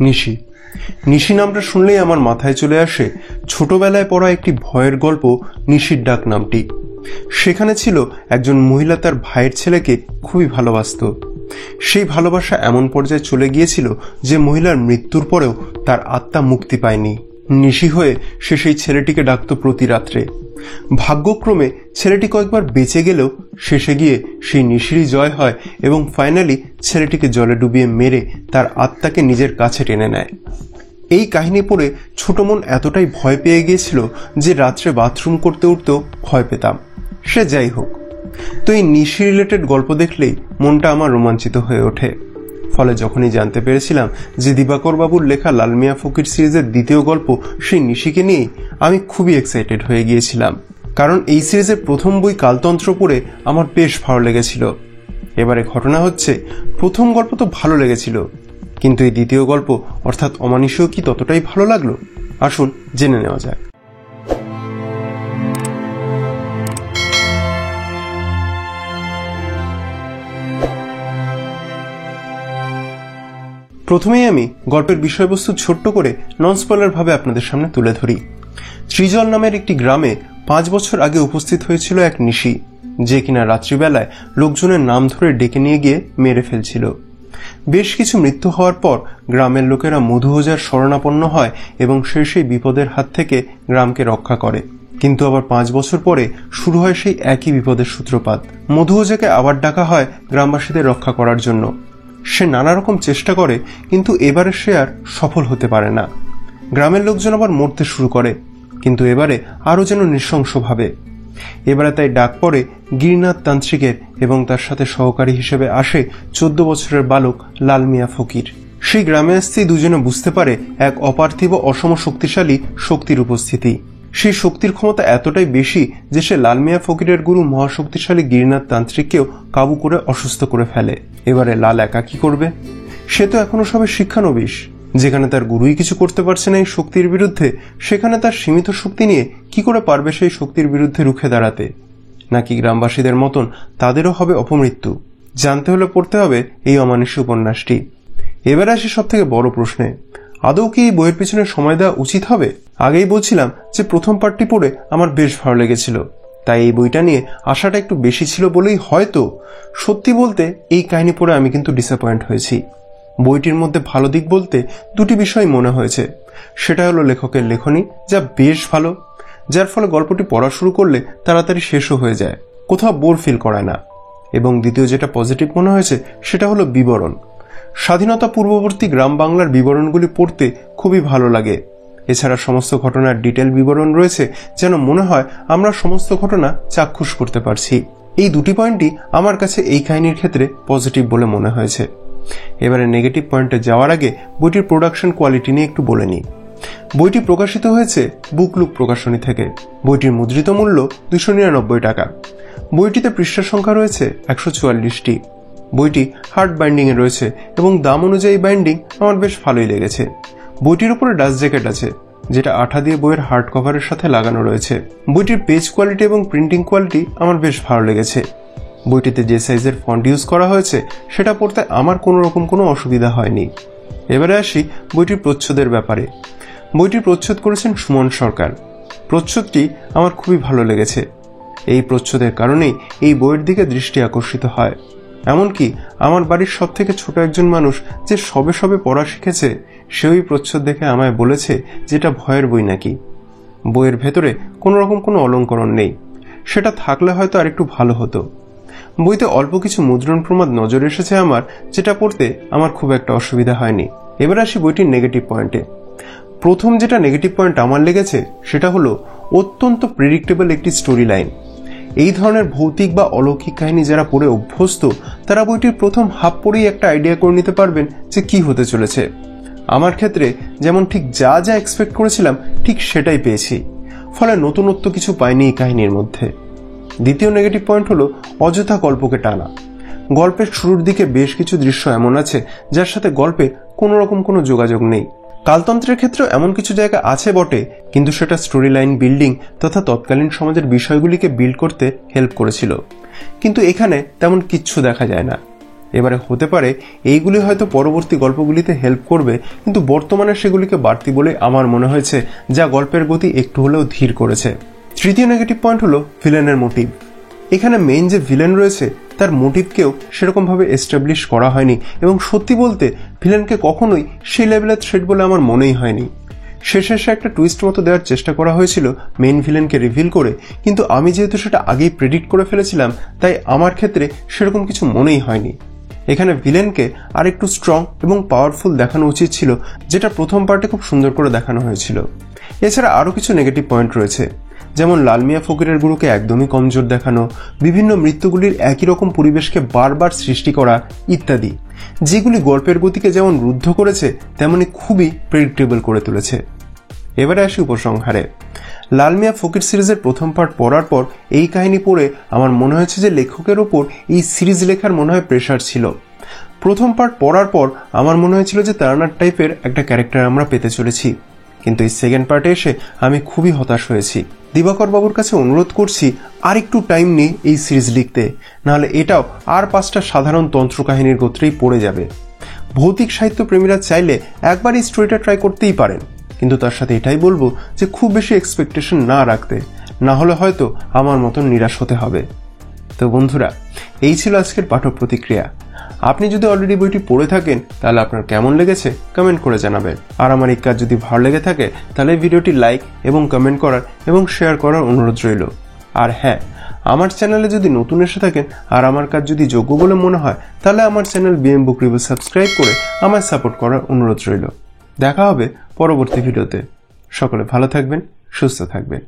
নিশি। নিশি নামটা শুনলেই আমার মাথায় চলে আসে ছোটবেলায় পড়া একটি ভয়ের গল্প নিশির ডাক নামটি। সেখানে ছিল একজন মহিলা তার ভাইয়ের ছেলেকে খুবই ভালোবাসত। সেই ভালোবাসা এমন পর্যায়ে চলে গিয়েছিল যে মহিলার মৃত্যুর পরেও তার আত্মা মুক্তি পায়নি। নিশি হয়ে সে সেই ছেলেটিকে ডাকত প্রতি রাত্রে। ভাগ্যক্রমে ছেলেটি কয়েকবার বেঁচে গেলেও শেষে গিয়ে সেই নিশিরই জয় হয় এবং ফাইনালি ছেলেটিকে জলে ডুবিয়ে মেরে তার আত্মাকে নিজের কাছে টেনে নেয়। এই কাহিনী পড়ে ছোট মন এতটাই ভয় পেয়ে গিয়েছিল যে রাত্রে বাথরুম করতে উঠতেও ভয় পেতাম। সে যাই হোক, তো এই নিশি রিলেটেড গল্প দেখলেই মনটা আমার রোমাঞ্চিত হয়ে ওঠে। ফলে যখনই জানতে পেরেছিলাম যে দিবাকর বাবুর লেখা লাল মিয়া ফকির সিরিজের দ্বিতীয় গল্প সেই নিশিকে নিয়ে, আমি খুবই এক্সাইটেড হয়ে গিয়েছিলাম। কারণ এই সিরিজের প্রথম বই কালতন্ত্র পড়ে আমার বেশ ভালো লেগেছিল। এবারে ঘটনা হচ্ছে, প্রথম গল্প তো ভালো লেগেছিল, কিন্তু এই দ্বিতীয় গল্প অর্থাৎ অমানুষীয় কি ততটাই ভালো লাগলো? আসুন জেনে নেওয়া যাক। প্রথমেই আমি গল্পের বিষয়বস্তু ছোট্ট করে নন স্পয়লার ভাবে আপনাদের সামনে তুলে ধরি। ত্রিজল নামের একটি গ্রামে 5 বছর আগে উপস্থিত হয়েছিল এক নিশি, যে কিনা রাত্রিবেলায় লোকজনের নাম ধরে ডেকে নিয়ে গিয়ে মেরে ফেলছিল। বেশ কিছু মৃত্যু হওয়ার পর গ্রামের লোকেরা মধু ওঝার শরণাপন্ন হয় এবং সেই বিপদের হাত থেকে গ্রামকে রক্ষা করে। কিন্তু আবার 5 বছর পরে শুরু হয় সেই একই বিপদের সূত্রপাত। মধু ওঝাকে আবার ডাকা হয় গ্রামবাসীদের রক্ষা করার জন্য। সে নানা রকম চেষ্টা করে, কিন্তু এবারে সে আর সফল হতে পারে না। গ্রামের লোকজন আবার মরতে শুরু করে, কিন্তু এবারে আরো যেন নৃশংসভাবে। এবারে তাই ডাক পড়ে গিরিনাথ তান্ত্রিকের এবং তার সাথে সহকারী হিসেবে আসে 14 বছরের বালক লাল মিয়া ফকির। সেই গ্রামে আসতেই দুজনে বুঝতে পারে এক অপার্থিব অসম শক্তিশালী শক্তির উপস্থিতি। সেই শক্তির ক্ষমতা এতটাই বেশি যে সে লাল মিয়া ফকিরের গুরু মহাশক্তিশালী গিরিনাথ তান্ত্রিককেও কাবু করে অসুস্থ করে ফেলে। এবারে লাল একা কি করবে? সে তো এখনো সবে শিক্ষানবিশ। যেখানে তার গুরুই কিছু করতে পারছে না এই শক্তির বিরুদ্ধে, সেখানে তার সীমিত শক্তি নিয়ে কি করে পারবে সেই শক্তির বিরুদ্ধে রুখে দাঁড়াতে? নাকি গ্রামবাসীদের মতন তাদেরও হবে অপমৃত্যু? জানতে হলে পড়তে হবে এই অমানুষী উপন্যাসটি। এবার আসি সব থেকে বড় প্রশ্নে, আদৌ কি এই বইয়ের পিছনে সময় দেওয়া উচিত হবে? আগেই বলছিলাম যে প্রথম পার্টটি পড়ে আমার বেশ ভালো লেগেছিল, তাই এই বইটা নিয়ে আশাটা একটু বেশি ছিল বলেই হয়তো সত্যি বলতে এই কাহিনী পড়ে আমি কিন্তু ডিসঅ্যাপয়েন্ট হয়েছি। বইটির মধ্যে ভালো দিক বলতে দুটি বিষয় মনে হয়েছে। সেটা হলো লেখকের লেখনী, যা বেশ ভালো, যার ফলে গল্পটি পড়া শুরু করলে তাড়াতাড়ি শেষও হয়ে যায়, কোথাও বোর ফিল করায় না। এবং দ্বিতীয় যেটা পজিটিভ মনে হয়েছে সেটা হলো বিবরণ। স্বাধীনতা পূর্ববর্তী গ্রাম বাংলার বিবরণগুলি পড়তে খুবই ভালো লাগে। এছাড়া সমস্ত ঘটনার ডিটেল বিবরণ রয়েছে, যেন মনে হয় আমরা সমস্ত ঘটনা চাক্ষুষ করতে পারছি। এই দুটি পয়েন্টই আমার কাছে এই কাহিনীর ক্ষেত্রে পজিটিভ বলে মনে হয়েছে। এবারে নেগেটিভ পয়েন্টে যাওয়ার আগে বইটির প্রোডাকশন কোয়ালিটি নিয়ে একটু বলে নিই। বইটি প্রকাশিত হয়েছে বুকলুক প্রকাশনী থেকে। বইটির মুদ্রিত মূল্য 299 টাকা। বইটিতে পৃষ্ঠা সংখ্যা রয়েছে 144টি। বইটি হার্ড বাইন্ডিং এ রয়েছে এবং দাম অনুযায়ী বাইন্ডিং আমার বেশ ভালোই লেগেছে। বইটির উপরে ডাস্ট জ্যাকেট আছে, যেটা আঠা দিয়ে বইয়ের হার্ড কভারের সাথে লাগানো রয়েছে। বইটির পেজ কোয়ালিটি এবং প্রিন্টিং কোয়ালিটি আমার বেশ ভালো লেগেছে। বইটিতে যে সাইজের ফন্ট ইউজ করা হয়েছে সেটা পড়তে আমার কোনো অসুবিধা হয়নি। এবারে আসি বইটির প্রচ্ছদের ব্যাপারে। বইটির প্রচ্ছদ করেছেন সুমন সরকার। প্রচ্ছদটি আমার খুবই ভালো লেগেছে। এই প্রচ্ছদের কারণেই এই বইয়ের দিকে দৃষ্টি আকর্ষিত হয়। এমনকি আমার বাড়ির সব থেকে ছোট একজন মানুষ যে সবে পড়া শিখেছে, সেই প্রচ্ছদ দেখে আমায় বলেছে যেটা ভয়ের বই নাকি। বইয়ের ভেতরে কোনো অলংকরণ নেই, সেটা থাকলে হয়তো আরেকটু ভালো হতো। বইতে অল্প কিছু মুদ্রণ প্রমাদ নজর এসেছে আমার, যেটা পড়তে আমার খুব একটা অসুবিধা হয়নি। এবার আসি বইটির নেগেটিভ পয়েন্টে। প্রথম যেটা নেগেটিভ পয়েন্ট আমার লেগেছে সেটা হলো অত্যন্ত প্রেডিক্টেবল একটি স্টোরি লাইন। এই ধরনের ভৌতিক বা অলৌকিক কাহিনী যারা পড়ে অভ্যস্ত, তারা বইটির প্রথম হাফ পড়েই একটা আইডিয়া করে নিতে পারবেন যে কি হতে চলেছে। আমার ক্ষেত্রে যেমন ঠিক যা এক্সপেক্ট করেছিলাম ঠিক সেটাই পেয়েছি, ফলে নতুনত্ব কিছু পাইনি এই কাহিনীর মধ্যে। দ্বিতীয় নেগেটিভ পয়েন্ট হলো অযথা গল্পকে টানা। গল্পের শুরুর দিকে বেশ কিছু দৃশ্য এমন আছে যার সাথে গল্পে কোনো যোগাযোগ নেই। কালতন্ত্রের ক্ষেত্রেও এমন কিছু জায়গা আছে বটে, কিন্তু সেটা স্টোরি লাইন বিল্ডিং তথা তৎকালীন সমাজের বিষয়গুলিকে বিল্ড করতে হেল্প করেছিল। কিন্তু এখানে তেমন কিচ্ছু দেখা যায় না। এবারে হতে পারে এইগুলি হয়তো পরবর্তী গল্পগুলিতে হেল্প করবে, কিন্তু বর্তমানে সেগুলিকে বাড়তি বলে আমার মনে হয়েছে, যা গল্পের গতি একটু হলেও ধীর করেছে। তৃতীয় নেগেটিভ পয়েন্ট হলো ভিলেনের মোটিভ। এখানে মেইন যে ভিলেন রয়েছে তার মোটিভকেও সেরকমভাবে এস্টাবলিশ করা হয়নি, এবং সত্যি বলতে ভিলেনকে কখনোই সেই লেভেলের থ্রেট বলে আমার মনেই হয়নি। শেষে একটা টুইস্ট মতো দেওয়ার চেষ্টা করা হয়েছিল মেইন ভিলেনকে রিভিল করে, কিন্তু আমি যেহেতু সেটা আগেই প্রেডিক্ট করে ফেলেছিলাম, তাই আমার ক্ষেত্রে সেরকম কিছু মনেই হয়নি। এখানে ভিলেনকে আর একটু স্ট্রং এবং পাওয়ারফুল দেখানো উচিত ছিল, যেটা প্রথম পার্টে খুব সুন্দর করে দেখানো হয়েছিল। এছাড়া আরও কিছু নেগেটিভ পয়েন্ট রয়েছে, যেমন লাল মিয়া ফকিরের গুরুকে একদমই কমজোর দেখানো, বিভিন্ন মৃত্যুগুলির একই রকম পরিবেশকে বারবার সৃষ্টি করা ইত্যাদি, যেগুলি গল্পের গতিকে যেমন রুদ্ধ করেছে তেমনি খুবই প্রেডিক্টেবল করে তুলেছে। এবারে আসি উপসংহারে। লাল মিয়া ফকির সিরিজের প্রথম পার্ট পড়ার পর এই কাহিনী পড়ে আমার মনে হয়েছে যে লেখকের ওপর এই সিরিজ লেখার মনে হয় প্রেশার ছিল। প্রথম পার্ট পড়ার পর আমার মনে হয়েছিল যে টার্নার টাইপের একটা ক্যারেক্টার আমরা পেতে চলেছি, কিন্তু এই সেকেন্ড পার্টে এসে আমি খুবই হতাশ হয়েছি। দিবাকর বাবুর কাছে অনুরোধ করছি আর একটু টাইম নিয়ে এই সিরিজ লিখতে, নাহলে এটাও আর 5টা সাধারণ তন্ত্র কাহিনীর গোত্রেই পড়ে যাবে। ভৌতিক সাহিত্য প্রেমীরা চাইলে একবার এই স্টোরিটা ট্রাই করতেই পারেন, কিন্তু তার সাথে এটাই বলবো যে খুব বেশি এক্সপেকটেশন না রাখতে, না হলে হয়তো আমার মতন নিরাশ হতে হবে। তো বন্ধুরা, এই ছিল আজকের পাঠক প্রতিক্রিয়া। আপনি যদি অলরেডি বইটি পড়ে থাকেন তাহলে আপনার কেমন লেগেছে কমেন্ট করে জানাবেন। আর আমার এই কাজ যদি ভালো লেগে থাকে তাহলে ভিডিওটি লাইক এবং কমেন্ট করার এবং শেয়ার করার অনুরোধ রইল। আর হ্যাঁ, আমার চ্যানেলে যদি নতুন এসে থাকেন আর আমার কাজ যদি যোগ্য বলে মনে হয় তাহলে আমার চ্যানেল বিএম বুক রিভিউ সাবস্ক্রাইব করে আমায় সাপোর্ট করার অনুরোধ রইল। দেখা হবে পরবর্তী ভিডিওতে। সকলে ভালো থাকবেন, সুস্থ থাকবেন।